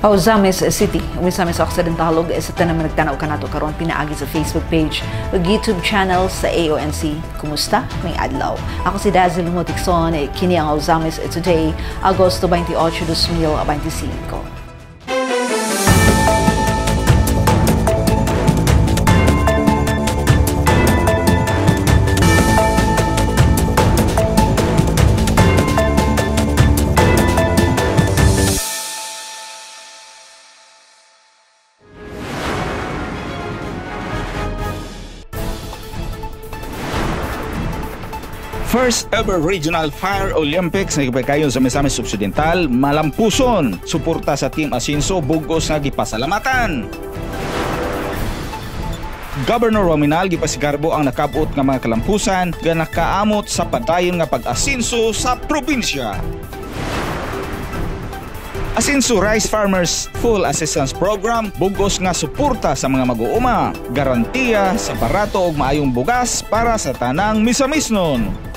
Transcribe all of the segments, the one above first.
Pauzames City, Misamis Occidental ug sa tanang nagtanaw kanato karon pinaagi sa Facebook page ug YouTube channel sa AONC. Kumusta? May adlaw. Ako si Dazzle Motikson, kini ang Pauzames Today, Agosto 28, 2025. First ever Regional Fire Olympics na gipakayon sa Misamis Occidental, malampuson. Suporta sa Team Asinso, bugos nga gipasalamatan. Governor Waminal gipasigarbo ang nakabot nga mga kalampusan nga nakaamot sa padayon nga pag-asinso sa probinsya. Asinso Rice Farmers Full Assistance Program bugos nga suporta sa mga mag-uuma, garantiya sa barato ug maayong bugas para sa tanang Misamisnon.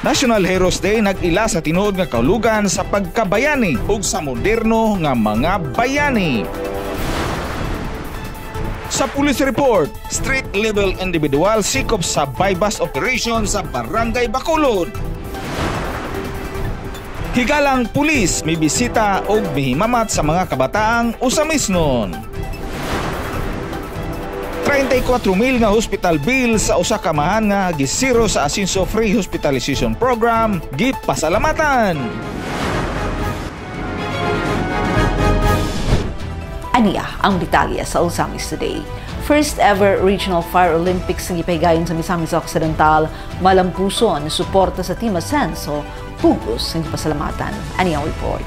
National Heroes Day nag-ila sa tinuod nga kaulugan sa pagkabayani ug sa moderno nga mga bayani. Sa police report, street-level individual sikop sa bypass operation sa Barangay Bacolod. Higalang pulis may bisita ug mihimamat sa mga kabataang Usamisnon. 34,000 nga hospital bill sa usa ka mahan nga gisiro sa Asinso Free Hospitalization Program gipasalamatan. Aniya ang detalye sa Pauzames Today. First ever Regional Fire Olympics nga gipahigayon sa Misamis Occidental, malampuson suporta sa Team Asenso, pugos ng pasalamatan. Aniya ang report.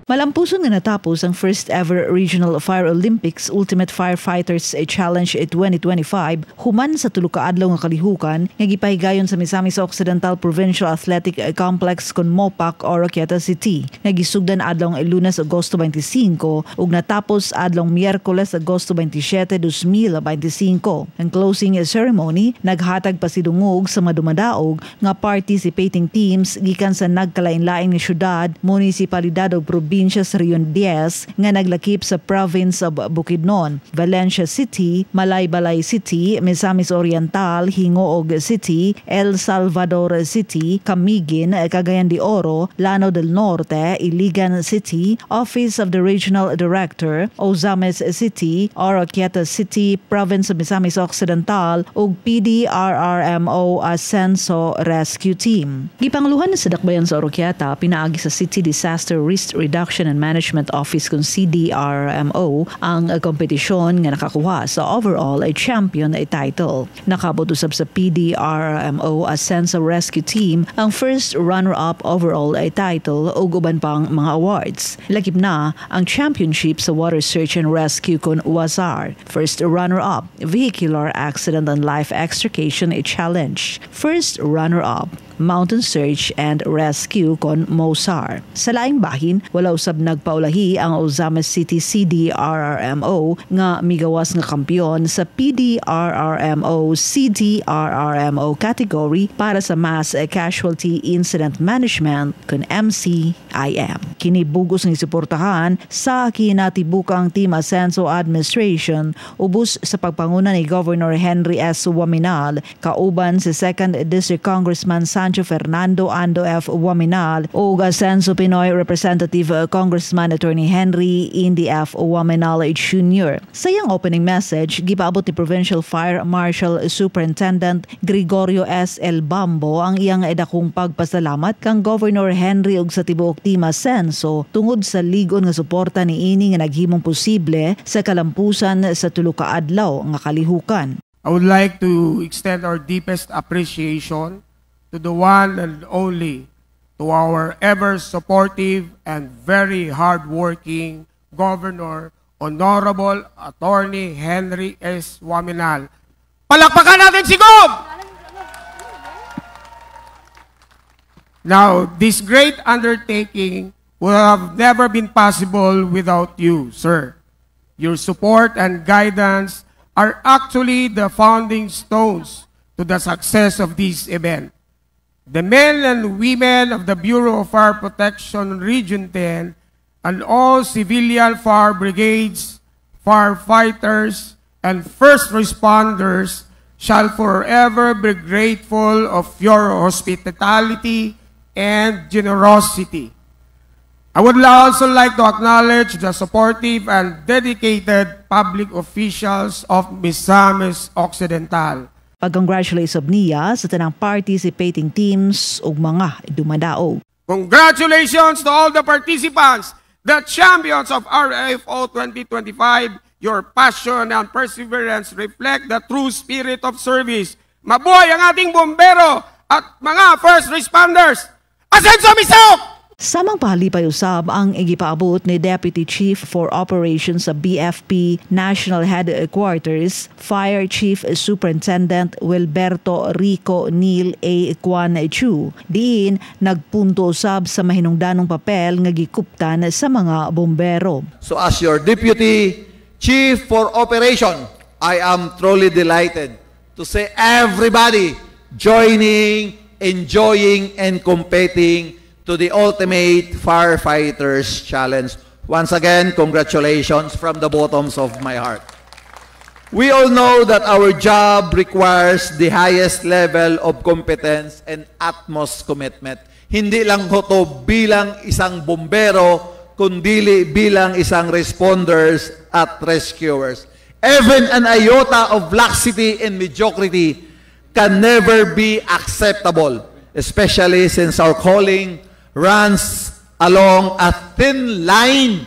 Malampuson nga natapos ang first ever Regional Fire Olympics Ultimate Firefighters Challenge 2025 human sa tulo ka adlaw nga kalihukan nga gipahigayon sa Misamis Occidental Provincial Athletic Complex kon Mopac, Oroquieta City. Nga gisugdan adlaw nga Lunes, Agosto 25 ug natapos adlaw Miyerkules, Agosto 27, 2025. Ang closing ceremony naghatag pasidungog sa madumadaog nga participating teams gikan sa nagkalain-laing nga syudad, munisipalidad ug probinsya sa Rion 10 nga naglakip sa province of Bukidnon, Valencia City, Malaybalay City, Misamis Oriental, Hingoog City, El Salvador City, Camiguin, Cagayan de Oro, Lanao del Norte, Iligan City, Office of the Regional Director, Pauzames City, Oroquieta City, Province of Misamis Occidental ug PDRRMO Asenso Rescue Team. Gipangluhan sa dakbayan sa Oroquieta pinaagi sa City Disaster Risk Reduction and Management Office kung CDRMO ang kompetisyon nga nakakuha sa overall champion title. Nakabot usab sa PDRMO Asenso Rescue Team ang first runner-up overall title o uban pang mga awards. Lakip na ang championship sa Water Search and Rescue kon WASAR, first runner-up Vehicular Accident and Life Extrication Challenge, first runner-up Mountain Search and Rescue kon MOSAR. Sa laing bahin, wala usab nagpaulahi ang Pauzames City CDRRMO nga migawas nga kampiyon sa PDRRMO CDRRMO category para sa Mass Casualty Incident Management kon MCIM. Kini bugos ng suportahan sa kinatibukang Team Asenso Administration ubos sa pagpanguna ni Governor Henry S. Waminal kauban si 2nd District Congressman Sancho Fernando Ando F. Waminal o Asenso Pinoy Representative Congressman Attorney Henry Indy F. Waminal Jr. Sa iyang opening message, gipaabot ni Provincial Fire Marshal Superintendent Gregorio S. El Bambo ang iyang dakong pagpasalamat kang Governor Henry ug sa tibuok Team Asenso tungod sa ligon nga suporta ni ini nga naghimong posible sa kalampusan sa tulo ka adlaw nga kalihukan. I would like to extend our deepest appreciation to the one and only, to our ever supportive and very hardworking Governor, Honorable Attorney Henry S. Waminal. Palakpakan natin si Gov! Now, this great undertaking would have never been possible without you, sir. Your support and guidance are actually the founding stones to the success of this event. The men and women of the Bureau of Fire Protection Region 10 and all civilian fire brigades, firefighters, and first responders shall forever be grateful of your hospitality and generosity. I would also like to acknowledge the supportive and dedicated public officials of Misamis Occidental. Pag-congratulate sab niya sa tanang participating teams ug mga dumadaog. Congratulations to all the participants, the champions of RFO 2025. Your passion and perseverance reflect the true spirit of service. Mabuhay ang ating bombero at mga first responders. Asenso Misok! Samang pahalipay usab ang igipaabot ni Deputy Chief for Operations sa BFP National Headquarters, Fire Chief Superintendent Wilberto Rico Neil A. Kwan Chu. Diin nagpunto usab sa mahinungdanong papel nga gikuptan sa mga bombero. So as your Deputy Chief for Operation, I am truly delighted to see everybody joining, enjoying, and competing to the Ultimate Firefighters Challenge. Once again, congratulations from the bottoms of my heart. We all know that our job requires the highest level of competence and utmost commitment. Hindi lang ho to bilang isang bombero, kundi bilang isang responders at rescuers. Even an iota of laxity and mediocrity can never be acceptable, especially since our calling runs along a thin line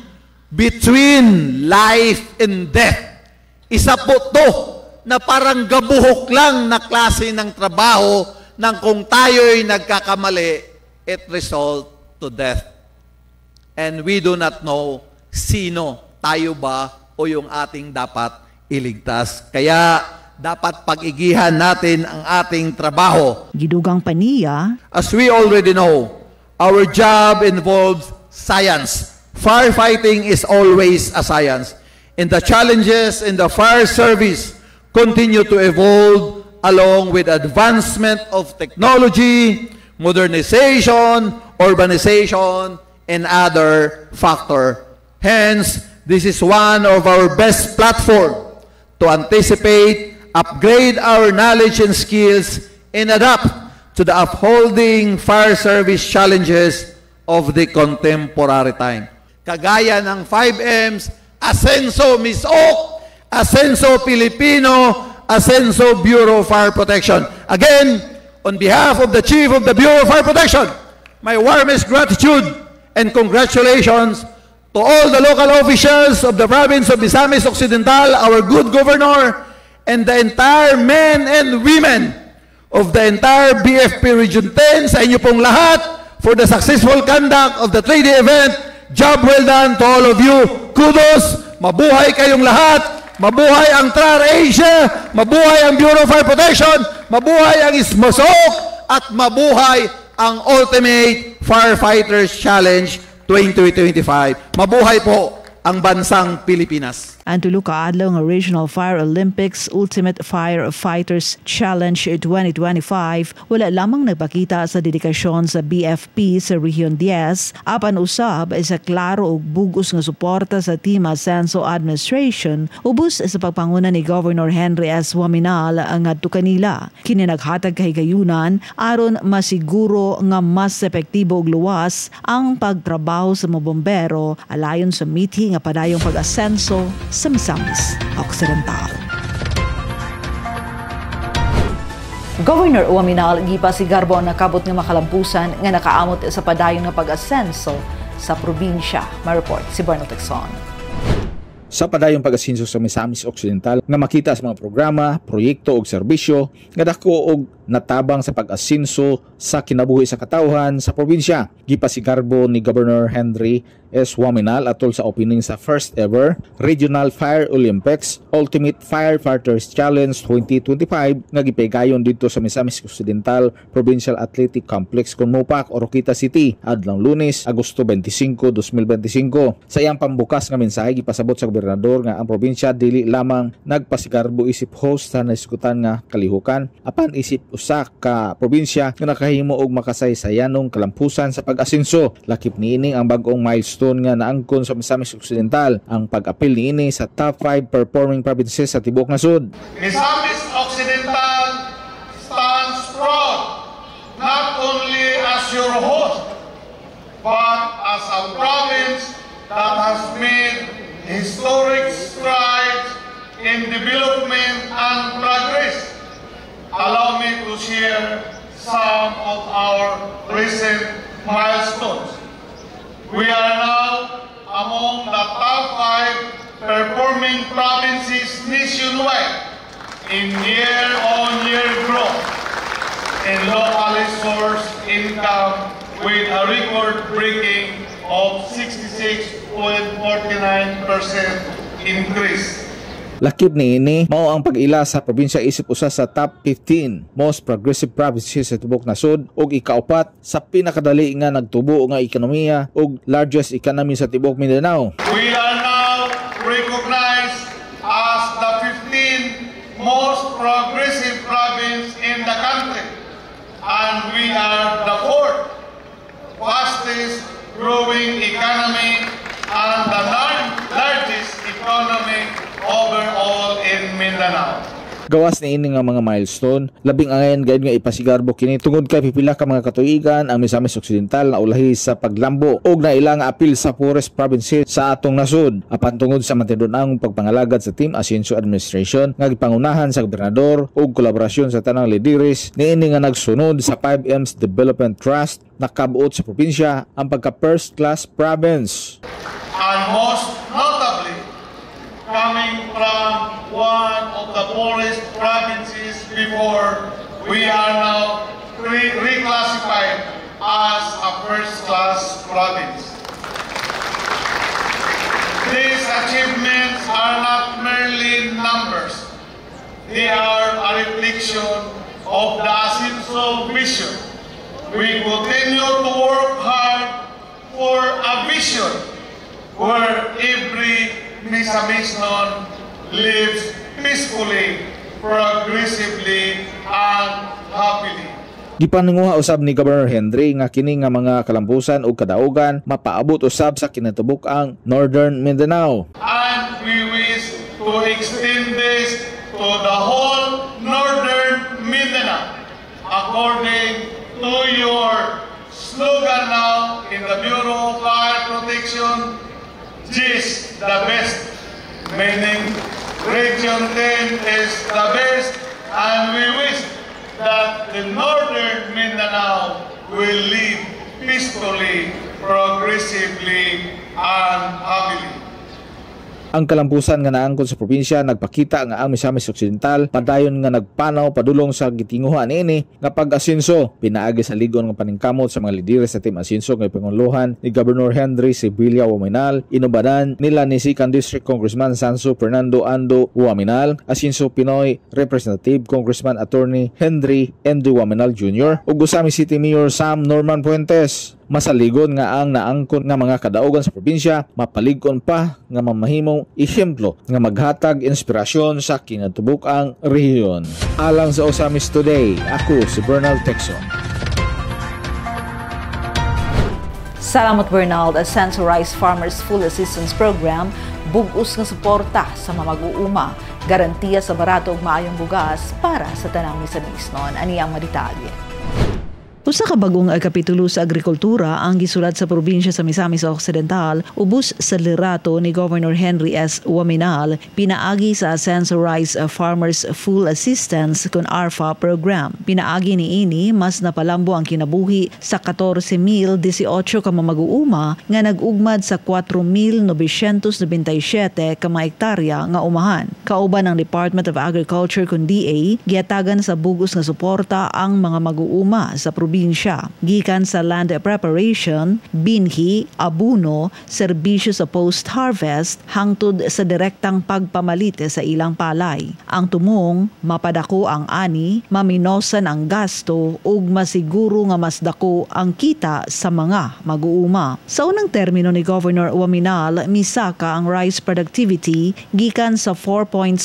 between life and death. Isa po to na parang gabuhok lang na klase ng trabaho nang kung tayo'y nagkakamali, it result to death. And we do not know sino, tayo ba o yung ating dapat iligtas. Kaya dapat pag-igihan natin ang ating trabaho. Gidugang paniya, as we already know, our job involves science. Firefighting is always a science. And the challenges in the fire service continue to evolve along with advancement of technology, modernization, urbanization, and other factors. Hence, this is one of our best platforms to anticipate, upgrade our knowledge and skills, and adapt to the upholding fire service challenges of the contemporary time. Kagaya ng 5Ms, Asenso Misok, Asenso Filipino, Asenso Bureau of Fire Protection. Again, on behalf of the Chief of the Bureau of Fire Protection, my warmest gratitude and congratulations to all the local officials of the province of Misamis Occidental, our good governor, and the entire men and women of the entire BFP Region 10, sa inyo pong lahat, for the successful conduct of the 3D event. Job well done to all of you. Kudos, mabuhay kayong lahat, mabuhay ang TRAR Asia, mabuhay ang Bureau of Fire Protection, mabuhay ang ISMOSOC, at mabuhay ang Ultimate Firefighters Challenge 2025. Mabuhay po ang bansang Pilipinas. ang tulo ka adlaw nga Regional Fire Olympics Ultimate Firefighters Challenge 2025 wala lamang nagpakita sa dedikasyon sa BFP sa Region 10 apan usab sa klaro ug bugos nga suporta sa Team Ascenso Administration ubos sa pagpanguna ni Governor Henry S. Waminal ngadto kanila. Kini naghatag kay gayunan aron masiguro nga mas epektibo ug luwas ang pagtrabaho sa mga bombero alayon sa mithi nga padayong pag-asenso sa Misamis Occidental. Governor Waminal gipasigarbo ang nakabot nga makalampusan nga nakaamot sa padayon nga pag-asenso sa probinsya. Ma-report si Barno Texon. Sa padayong pag-asenso sa Misamis Occidental nga makita sa mga programa, proyekto ug serbisyo nga dako og natabang sa pag-asenso sa kinabuhi sa katawhan sa probinsya. Gipasigarbo ni Governor Henry S. Waminal atol sa opening sa first ever Regional Fire Olympics Ultimate Firefighters Challenge 2025 nga gipahigayon dito sa Misamis Occidental Provincial Athletic Complex Conmopac, Oroquita City adlong Lunes, Agosto 25, 2025. Sa iyang pambukas nga mensahe gipasabot sa gobernador nga ang probinsya dili lamang nagpasigarbo isip host sa naiskutan nga kalihukan apan isip usa ka probinsya nga nakahimo og makasaysayanong kalampusan sa pag-asenso. Lakip niining ang bag-ong milestone milestone nga naangkon sa Misamis Occidental ang pag-apil niini sa top 5 performing provinces sa tibuok nasod. Misamis Occidental stands proud not only as your host but as a province that has made historic strides in development and progress. Allow me to share some of our recent milestones. We are now among the top 5 performing provinces nationwide in year-on-year growth in locally sourced income with a record-breaking of 66.49% increase. Lakip niini mao ang pag-ila sa probinsya isip usa sa top 15 most progressive provinces sa tibuok nasod ug ikaupat sa pinakadali nga nagtubo nga ekonomiya ug largest economy sa tibuok Mindanao. We are now recognized as the 15th most progressive province in the country, and we are the 4th fastest growing economy and the largest economy overall in Mindanao. Gawas ni ini nga mga milestone, labing angayan gayud nga ipasigarbo kini tungod kay pipila ka mga katuigan ang Misamis Occidental na ulahi sa paglambo og naila nga apil sa poorest provinces sa atong nasod apan tungod sa matindud-ang pagpangalagad sa Team Asencio Administration nga gipangunahan sa gobernador ug kolaborasyon sa tanang lideres niini nga nagsunod sa 5M's Development Trust na kabuot sa probinsya ang pagka first class province. And most notably, coming from one of the poorest provinces before, we are now reclassified as a first-class province. These achievements are not merely numbers. They are a reflection of the Asencio vision. We continue to work hard for a vision where every Misamisnon lives peacefully, progressively, and happily. Gipanunguha usab ni Governor Henry nga kini nga mga kalampusan ug kadaugan mapaabot usab sa kinatubuk ang Northern Mindanao. And we wish to extend this to the whole Northern Mindanao according to your slogan now in the Bureau of Fire Protection, GIS the best, meaning Region 10 is the best, and we wish that the Northern Mindanao will live peacefully, progressively, and happily. Ang kalampusan nga naangkon sa probinsya nagpakita nga ang Misamis Occidental padayon nga nagpanaw padulong sa gitinguhan niini nga pag-asenso pinaagi sa ligon nga paningkamot sa mga lideres sa Team Asencio nga panguluhan ni Governor Henry Sibilia Huaminal, inubadan nila ni 2nd District Congressman Sanso Fernando Ando Huaminal, Asencio Pinoy Representative Congressman Attorney Henry Endo Huaminal Jr. ug Gusami City Mayor Sam Norman Puentes. Masaligon nga ang naangkon nga mga kadaugan sa probinsya mapaligon pa nga mamahimong ehemplo nga maghatag inspirasyon sa kinatubuk-ang rehiyon. Alang sa Osamis Today, ako si Bernal Texon. Salamat Bernal. Asencio Rice Farmers Full Assistance Program bug-os nga suporta sa mamag-uuma, garantiya sa barato ug maayong bugas para sa tanang Misamisnon. Ani ang madetalye. Usa ka bagong kapitulo sa agrikultura ang gisulat sa probinsya sa Misamis Occidental ubos sa liderato ni Governor Henry S. Huaminal pinaagi sa Asencio Rice Farmers Full Assistance kun ARFA program. Pinaagi niini mas napalambo ang kinabuhi sa 14,018 ka mamag-uuma nga nag-ugmad sa 4,997 ka mga hektarya nga umahan. Kauban ng Department of Agriculture kun DA giatagan sa bugos nga suporta ang mga mag-uuma sa probinsya gikan sa land preparation, binhi, abuno, serbisyo sa post-harvest hangtod sa direktang pagpamalit sa ilang palay. Ang tumong mapadako ang ani, maminosan ang gasto ug masiguro nga mas dako ang kita sa mga mag-uuma. Sa unang termino ni Governor Huaminal, misaka ang rice productivity gikan sa 4.6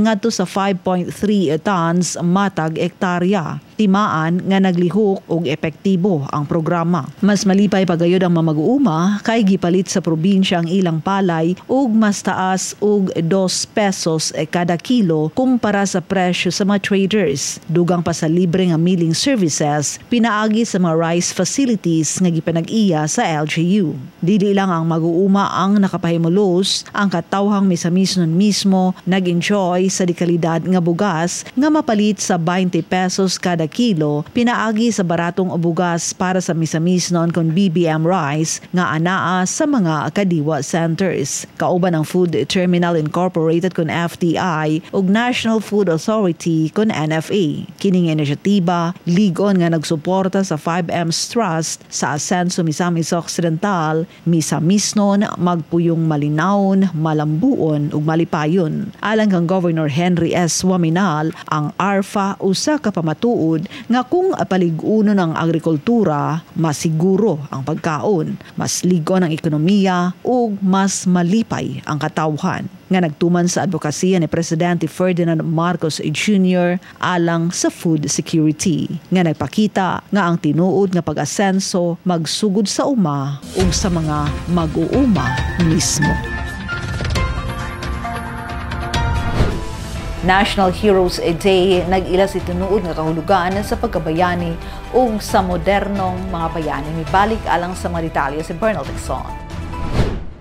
ngadto sa 5.3 tons matag hektarya. Timaan nga naglihok og ug epektibo ang programa. Mas malipay pagayod ang mamag-uuma kay gipalit sa probinsya ang ilang palay ug mas taas og 2 pesos kada kilo kumpara sa presyo sa mga traders. Dugang pa sa libre nga milling services pinaagi sa mga rice facilities nga gipanag-iya sa LGU. Dili lang ang mag-uuma ang nakapahimulos, ang katawhang misamisnon mismo nag-enjoy sa dekalidad nga bugas nga mapalit sa 20 pesos kada kilo, pinaagi sa baratong bugas para sa misamisnon kon BBM rice nga anaa sa mga kadiwa centers. Kauban ang Food Terminal Incorporated kon FTI ug National Food Authority kon NFA. Kining inisyatiba ligon nga nagsuporta sa 5M's Trust sa Asenso Misamis Occidental, misamisnon, magpuyong malinawon, malambuon ug malipayon. Alang kang Governor Henry S. Waminal, ang ARFA usa ka pamatuod nga kung palig-unon ang agrikultura, masiguro ang pagkaon, mas ligon ang ekonomiya ug mas malipay ang katawhan. Nga nagtuman sa advokasya ni Presidente Ferdinand Marcos Jr. alang sa food security. Nga nagpakita nga ang tinuod nga pag-asenso magsugod sa uma ug sa mga mag-uuma mismo. National Heroes Day nag-ila si tinuod nga kahulugan sa pagkabayani ug sa modernong mga bayani. Mibalik alang sa mga detalye si Bernal Dixon.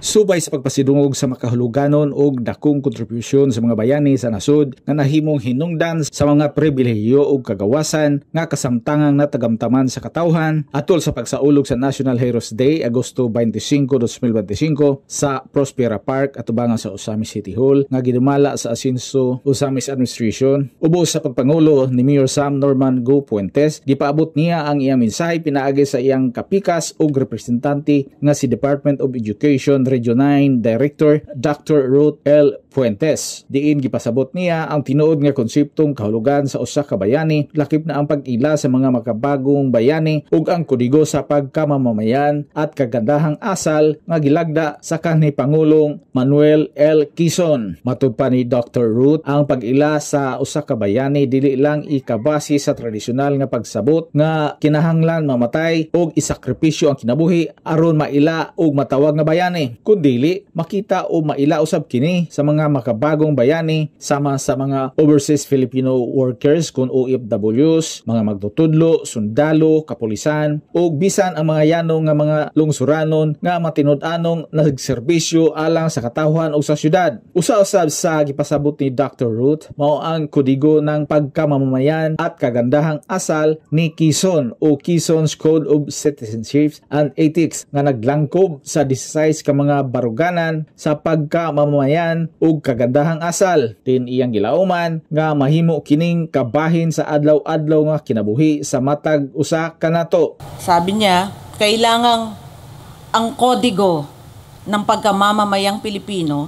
Subay sa pagpasidungog sa makahuluganon ug dakong kontribusyon sa mga bayani sa nasod nga nahimong hinungdan sa mga pribilehiyo ug kagawasan nga kasamtangang natagamtaman sa katawhan atol sa pagsaulog sa National Heroes Day Agosto 25, 2025 sa Prospera Park atubangan sa Osamis City Hall nga gidumala sa Asenso Osamis Administration. Ubos sa pagpangulo ni Mayor Sam Norman Go Puentes, gipaabot niya ang iyang mensahe pinaagi sa iyang kapikas ug representante nga si Department of Education Region 9 Director Dr. Ruth L. Fuentes. Diin gipasabot niya ang tinuod nga konseptong kahulugan sa usa ka bayani, lakip na ang pag-ila sa mga makabagong bayani ug ang kodigo sa pagkamamamayan at kagandahang asal nga gilagda sa kanhi Pangulong Manuel L. Quezon. Matud pa ni Dr. Ruth, ang pag-ila sa usa ka bayani dili lang ikabase sa tradisyonal nga pagsabot nga kinahanglan mamatay ug isakripisyo ang kinabuhi aron maila ug matawag nga bayani, kundi makita o maila usab kini sa mga makabagong bayani sama sa mga overseas Filipino workers kung OFWs, mga magtutudlo, sundalo, kapulisan o bisan ang mga yanong nga mga lungsuranon nga matinud-anong nagserbisyo alang sa katawhan o sa syudad. Usa-usab sa gipasabot ni Dr. Ruth mao ang kodigo ng pagkamamamayan at kagandahang asal ni Quezon o Quezon's Code of Citizenship and Ethics nga naglangkob sa 16 ka mga baruganan sa pagkamamamayan ug kagandahang asal. Din iyang gilauman nga mahimo kining kabahin sa adlaw-adlaw nga kinabuhi sa matag usa kanato. Sabi niya, kailangang ang kodigo ng pagkamamamayang Pilipino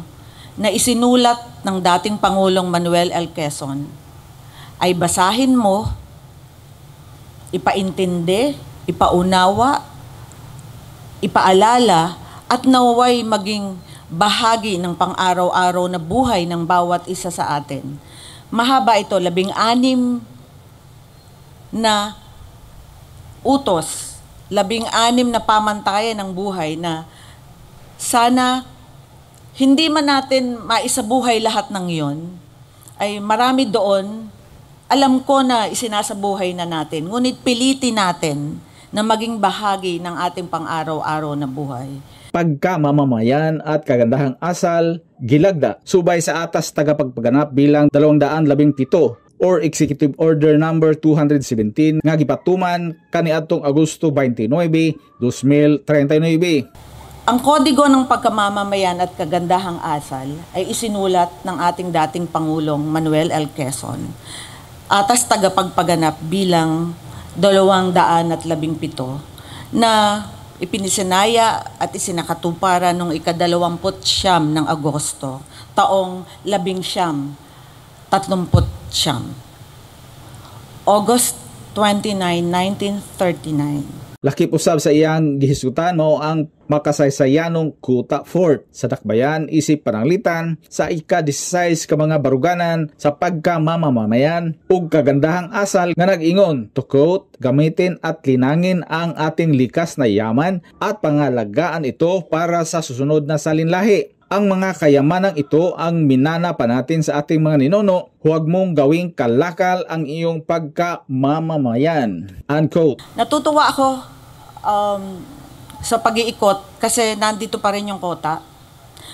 na isinulat ng dating Pangulong Manuel L. Quezon ay basahin mo, ipaintindi, ipaunawa, ipaalala at naway maging bahagi ng pang-araw-araw na buhay ng bawat isa sa atin. Mahaba ito, 16 na utos, 16 na pamantayan ng buhay na sana hindi man natin maisabuhay lahat ng iyon, ay marami doon, alam ko na isinasabuhay na natin, ngunit pilitin natin na maging bahagi ng ating pang-araw-araw na buhay. Pagkamamamayan at kagandahang asal gilagda subay sa atas tagapagpaganap bilang 217 or Executive Order number 217 nga gipatuman kaniadtong Agosto 29, 2039. Ang kodigo ng pagkamamamayan at kagandahang asal ay isinulat ng ating dating Pangulong Manuel L. Quezon. Atas tagapagpaganap bilang 217 na ipinisinaya at isinakatuparan noong ika-29 ng Agosto, taong 1939. August 29, 1939. Lakip usab sa iyang gihisgutan mao ang makasaysayanong Kuta Fort sa Dakbayan isip pananglitan sa ika-16 ka mga baruganan sa pagkamamamayan ug kagandahang asal nga nag-ingon to quote, gamitin at linangin ang ating likas na yaman at pangalagaan ito para sa susunod na salinlahi. Ang mga kayamanang ito ang minana pa natin sa ating mga ninuno. Huwag mong gawing kalakal ang iyong pagkamamamayan. Unquote. Natutuwa ako sa pag-iikot kasi nandito pa rin yung kota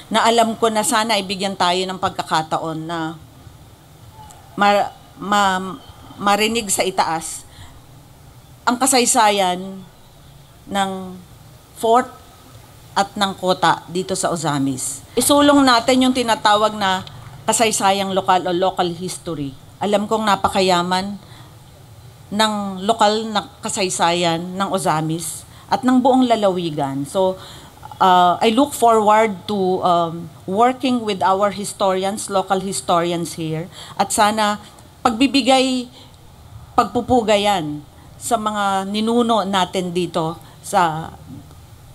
na alam ko na sana ibigyan tayo ng pagkakataon na marinig sa itaas ang kasaysayan ng fort at ng kota dito sa Ozamis. Isulong natin yung tinatawag na kasaysayang lokal o local history. Alam kong napakayaman ng lokal na kasaysayan ng Ozamis at ng buong lalawigan. So, I look forward to working with our historians, local historians here, at sana pagpupugayan sa mga ninuno natin dito sa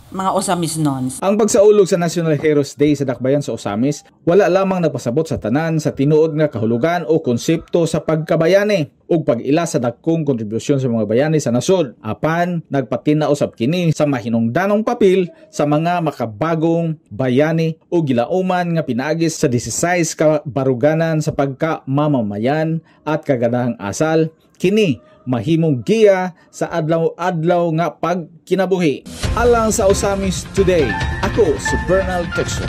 mga Ozamis Nons. Ang pagsaulog sa National Heroes Day sa Dakbayan sa Ozamis, wala lamang nagpasabot sa tanan sa tinuod nga kahulugan o konsepto sa pagkabayani ug pag-ila sa dakong kontribusyon sa mga bayani sa nasod. Apan nagpatinausab kini sa mahinungdanong papel sa mga makabagong bayani o gilauman nga pinaagis sa 16 ka baruganan sa pagkamamamayan at kagandahang asal. Kini mahimong giya sa adlaw-adlaw nga pagkinabuhi. Alang sa Ozamis Today, ako si Bernal Texo.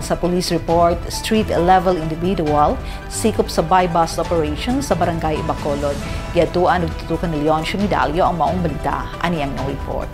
Sa police report, street-level individual, sikop sa buy-bust operation sa Barangay Bacolod. Giatuan ug tutukan ni Leoncio Medallo ang maong balita. Ani ang report.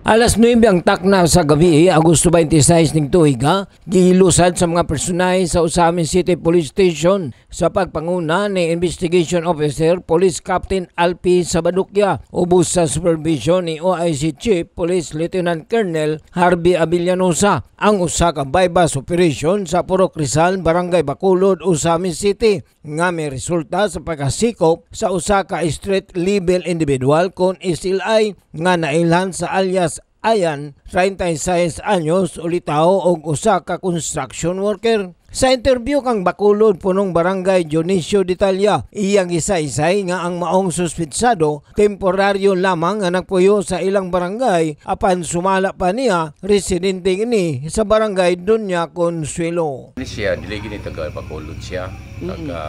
Alas 9 ang takna sa gabi, Agosto 26 ning tuiga, gihilusad sa mga personay sa Ozamis City Police Station sa pagpanguna ni Investigation Officer Police Captain Alpi Sabadukya ubos sa supervision ni OIC Chief Police Lieutenant Colonel Harvey Avillanosa ang usa ka buy-bust operation sa Purok Rizal, Barangay Bacolod, Ozamis City nga may resulta sa pagkasikop sa usa ka street-level individual kon SLI nga nailhan sa alias Ayan, 36 anyos, ulitaw og usa ka construction worker. Sa interview kang Bacolod punong Barangay Dionisio Detalya, iyang isa-isay nga ang maong suspitsado temporaryo lamang nga nagpuyo sa ilang barangay apan sumala pa niya residente ini sa Barangay Doña Consuelo. Siya dili gini taga Bacolod siya, taga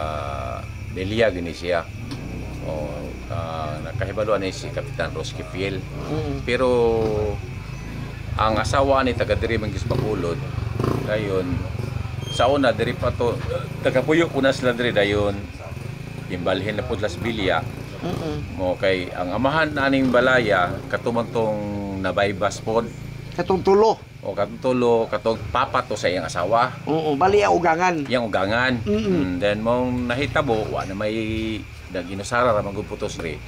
Delia gini siya. Nakahibaluan ni si Kapitan Roski Fiel. Pero ang asawa ni taga diri man gis Bacolod dayon sa una diri pa to tagapuyo ko na sila diri dayon imbalhin na pud las bilya. Mo kay ang amahan aning balaya katumantong nabaybas pod katong tulo katong papa to sa iyang asawa. Bali ang ugangan. Yang ugangan. Then mong nahitabo wa na may naginusara ra magputos ri.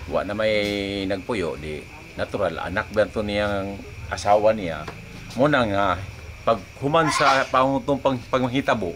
Wa na may nagpuyo di natural anak ba to niyang asawa niya. Mo na nga pag human sa pangutong pangmahitabo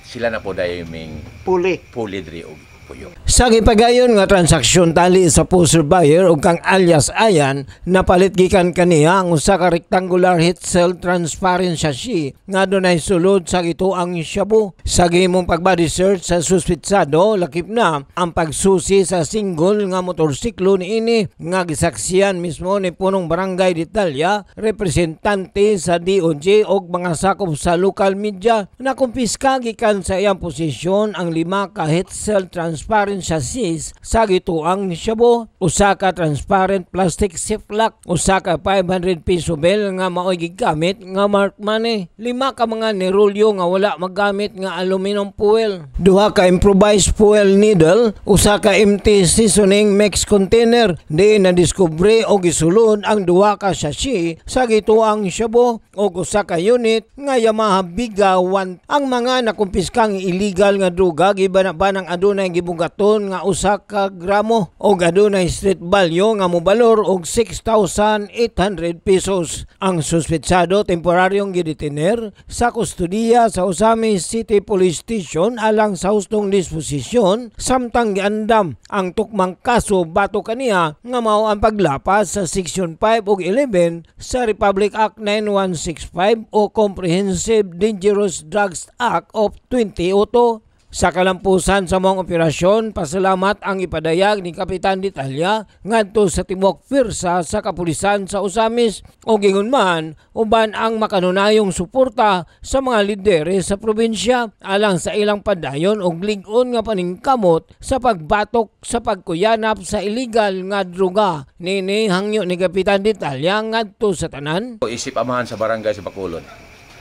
sila na po dayo ming puli diri og puyo. Sa gipagayon nga transaksyon tali sa poster buyer ug kang alias Ayan, napalit gikan kaniya ang usa ka rectangular heat cell transparent chassis nga dunay sulod sa gituang shabu. Sa gihimong pagbody search sa suspitsado, lakip na ang pagsusi sa single nga motorsiklo niini nga gisaksiyan mismo ni punong Barangay Detalya, representante sa DOJ ug mga sakop sa local media. Nakumpiska gikan sa iyang posisyon ang 5 ka heat cell transparent transparent chassis sa gituang ni Shabu, usa ka transparent plastic ziplock, usa ka 500 piso bill nga mao'y gigamit nga mark money, 5 ka mga nirulyo nga wala magamit nga aluminum foil, 2 ka improvised fuel needle, usa ka empty seasoning mix container. Di na diskubre o gisulod ang 2 ka sachet sa gituang Shabu o usa ka unit nga Yamaha Biga 1. Ang mga nakumpiskang illegal nga droga gibana-banang adunay gibugaton nga 1 ka gramo o adunay street value nga mobalor og 6,800 pesos. Ang suspetsado temporaryong gidetiner sa kustudiya sa Osamis City Police Station alang sa hustong disposisyon samtang giandam ang tukmang kaso bato kaniya nga mao ang paglapas sa Section 5 ug 11 sa Republic Act 9165 o Comprehensive Dangerous Drugs Act of 2008. Sa kalampusan sa mga operasyon, pasalamat ang ipadayag ni Kapitan Detalya ngadto sa tibuok pirsa sa kapulisan sa Osamis o gingon man uban ang makanunayong suporta sa mga lidere sa probinsya alang sa ilang padayon og lig-on nga paningkamot sa pagbatok sa pagkuyanap sa illegal nga droga. Nini hangyo ni Kapitan Detalya ngadto sa tanan. Isip amahan sa barangay sa Bacolod.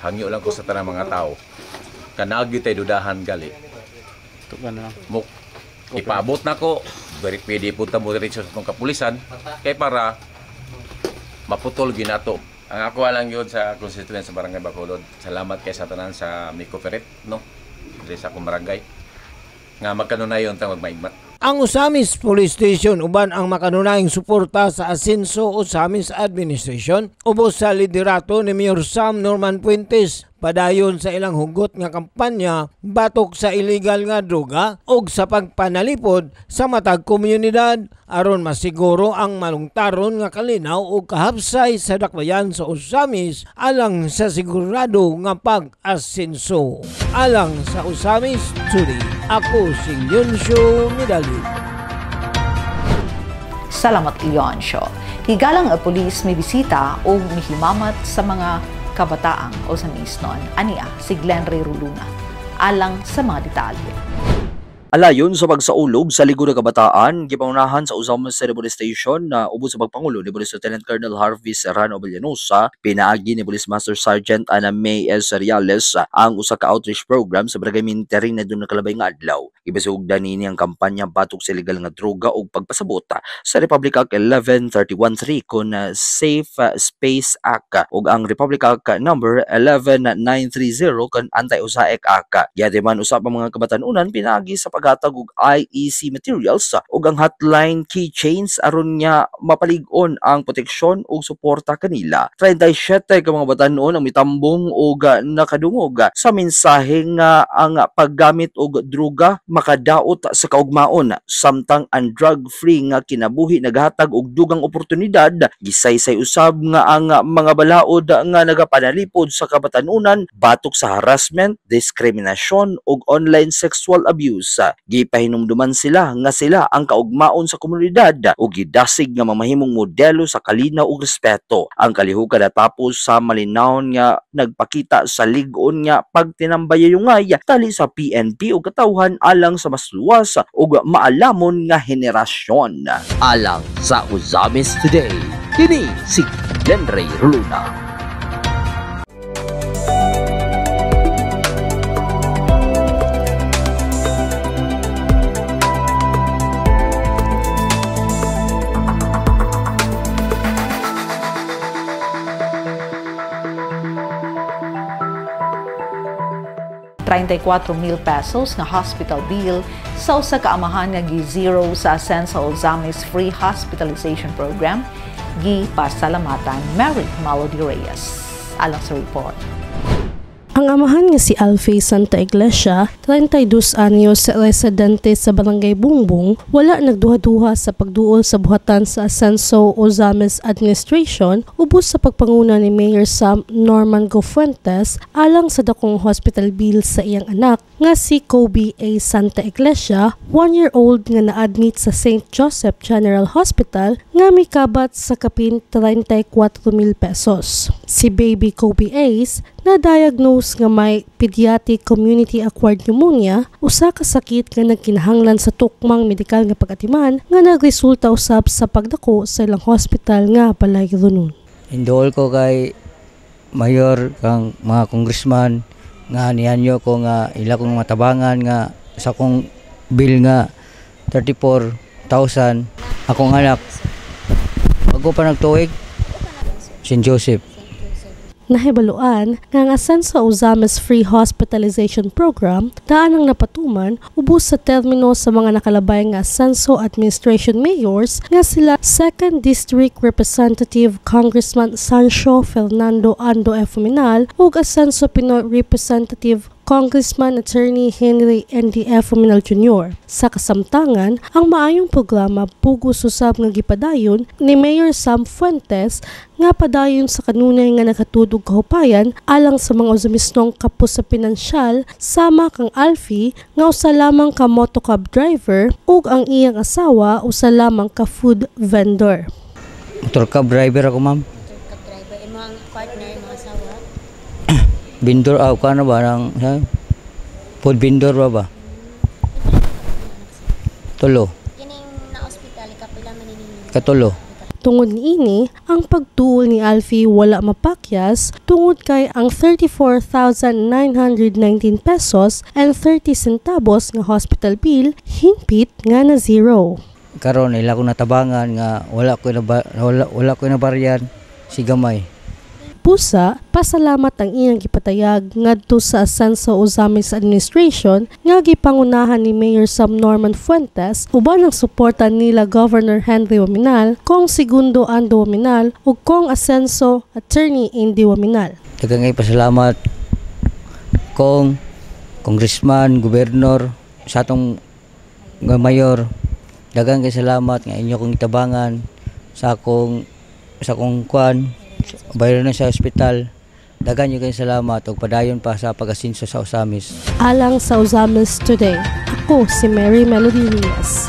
Hangyo lang ko sa tanang mga tao. Kanagi tay dudahan gali. Ipaabot na ko, very pwede punta mo rin sa itong kapulisan kay para maputol ginato. Ang ako lang yun sa constituent sa barangay Bacolod. Salamat kay sa tanan sa Miko Ferret, no? Dari sa akong barangay. Nga magkanunayon tang magmaigmat. Ang Osamis Police Station uban ang makanunayang suporta sa Asenso Osamis Administration ubos sa liderato ni Mayor Sam Norman Puentes padayon sa ilang hugot nga kampanya batok sa illegal nga droga og sa pagpanalipod sa matag komunidad aron masiguro ang malungtaron nga kalinaw o kahapsay sa dakbayan sa Osamis alang sa sigurado nga pag-asenso. Alang sa Osamis Today, ako si Leoncio Medali. Salamat Leoncio. Higalang a pulis may bisita o mihimamat sa mga kabataang o sa misnon. Ania si Glenn Ray Ruluna. Alang sa mga detalye. Alayon sa pagsaulog sa Ligo ng Kabataan, gipaunahan sa Osamis City Police Station na ubos sa pagpangulo ni Police Lieutenant Colonel Harvey Serrano Villanosa, pinaagi ni Police Master Sergeant Ana May S. Seriales ang usa ka outreach program sa Barangay Mintering na doon nakalabay nga adlaw. Ibasugdan nini ang kampanya batok sa illegal nga droga o pagpasabot sa Republic Act 1131-3 kon Safe Space Act ug ang Republic Act number 11930 kon Anti-Usaic Act. Giyati man usap ang mga kabatanunan pinaagi sa paghatag og IEC materials ug ang hotline keychains aron nya mapalig-on ang proteksyon ug suporta kanila. 37 ka mga batanon ang mitambong ug nakadungog sa mensahe nga ang paggamit og droga makadaot sa kaugmaon samtang ang drug-free nga kinabuhi naghatag og dugang oportunidad. Gisaysay usab nga ang mga balaod nga nagapanalipod sa kabatanunan batok sa harassment, diskriminasyon ug online sexual abuse. Gipahinumduman sila nga sila ang kaugmaon sa komunidad ug gidasig nga mamahimong modelo sa kalinaw ug respeto. Ang kalihukan natapos sa malinawon nga nagpakita sa lig-on nga pagtinambayayungay tali sa PNP ug katawhan alang sa mas luwas ug maalamon nga henerasyon. Alang sa Osamis Today, kini si Glenn Ray Ruluna. ₱34,000 pesos nga hospital bill sa usa ka amahan nga gi-zero sa Asenso Osamis Free Hospitalization Program gipasalamatan Mary Malody Reyes. Alang sa report. Ang amahan nga si Alfie Santa Iglesia, 32 anyos, residente sa Barangay Bungbong, wala nagduha-duha sa pagduol sa buhatan sa Asenso Osamis Administration ubos sa pagpanguna ni Mayor Sam Norman Fuentes alang sa dakong hospital bill sa iyang anak nga si Kobe A. Santa Iglesia, 1-year-old nga na-admit sa St. Joseph General Hospital nga mikabat sa kapin ₱34,000. Si baby Kobe Ace na-diagnose nga may pediatric community-acquired pneumonia, usa ka sakit nga nagkinahanglan sa tukmang medikal nga pag-atiman nga nagresulta usab sa pagdako sa ilang hospital nga balay runon. Indol ko kay mayor kang mga congressman nga niyanyo ko nga ila kong matabangan nga sa kong bill nga 34,000 akong anak. Bago pa nagtuig, St. Joseph. Nahibaluan nga ang Ascenso Ozames Free Hospitalization Program daan ang napatuman ubos sa termino sa mga nakalabay nga Ascenso Administration Mayors nga sila 2nd District Representative Congressman Sancho Fernando Ando F. Fuminal ug Ascenso Pinoy Representative Congressman Attorney Henry N.D.F. Fuminal Jr. Sa kasamtangan, ang maayong programa pugos usab nga gipadayon ni Mayor Sam Fuentes nga padayon sa kanunay nga nakatudog kahupayan alang sa mga Ozamisnong kapos sa pinansyal sama kang Alfie nga usa lamang ka motocab driver ug ang iyang asawa usa lamang ka food vendor. Motor cab driver ako, ma'am. Motor cab driver, imong partner, imong asawa? Vendor ako ka na ba? Food vendor ba? Tulo. Kining na-hospital, kapila maniningin? Katulo. Tungod niini, ang pagtuol ni Alfie wala mapakyas tungod kay ang 34,919 pesos and 30 centavos nga hospital bill hingpit nga na zero. Karon ila ko natabangan nga wala ko na baryan si gamay. Pusa, pasalamat ang iyang gipatayag ngadto sa Ascenso Ozames Administration nga gipangunahan ni Mayor Sam Norman Fuentes uban ang suporta nila Governor Henry Waminal, Kong Segundo Ando Waminal ug Kong Ascenso Attorney Indy Waminal. Daghang pasalamat Kong Congressman, Gobernador sa atong mayor. Daghang salamat nga inyo kong itabangan sa akong kwan bayro na sa ospital. Dagan nyo kayong salamat ug padayon pa sa pag-asinso sa Ozames. Alang sa Ozames Today, ako si Mary Melody Reyes.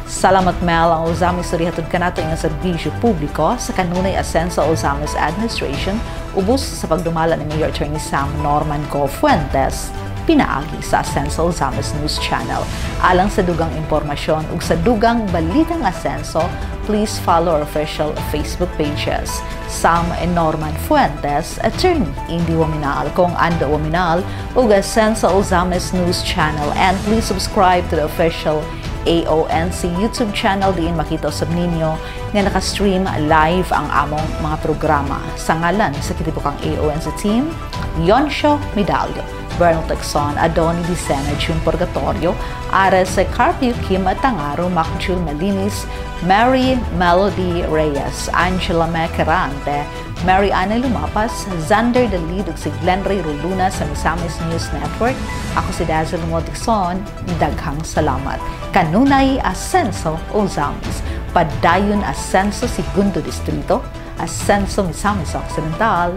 Salamat Mel, ang Ozames rihatod kanato nga serbisyo publiko sa kanunay Ascenso Ozames Administration ubos sa pagdumala ni Mayor Attorney Sam Norman Co. Fuentes pinaagi sa Ascenso Ozames News Channel. Alang sa dugang impormasyon ug sa dugang balitang Ascenso, please follow our official Facebook pages. Sam and Norman Fuentes, Attorney Indy Waminal, Kong Ando Waminal, ug Ascenso Ozames News Channel, and please subscribe to the official AONC YouTube channel diin makita usab ninyo nga naka-stream live ang among mga programa. Sa ngalan sa kitibukang AONC team, Yonsho Medallo, Bernal Texon, Adoni Dicena, June Purgatorio, Ares Carpio Kim Atangaro, Macjul Malinis, Mary Melody Reyes, Angela Mecarante, Mary Ana Lumapas, Zander Dalid ug si Glenn Ray Roluna sa Misamis News Network. Ako si Dazzle Texon, daghang salamat. Kanunay Ascenso Ozames, padayon Ascenso Segundo Distrito, Ascenso Misamis Occidental,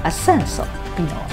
Ascenso Pinoy.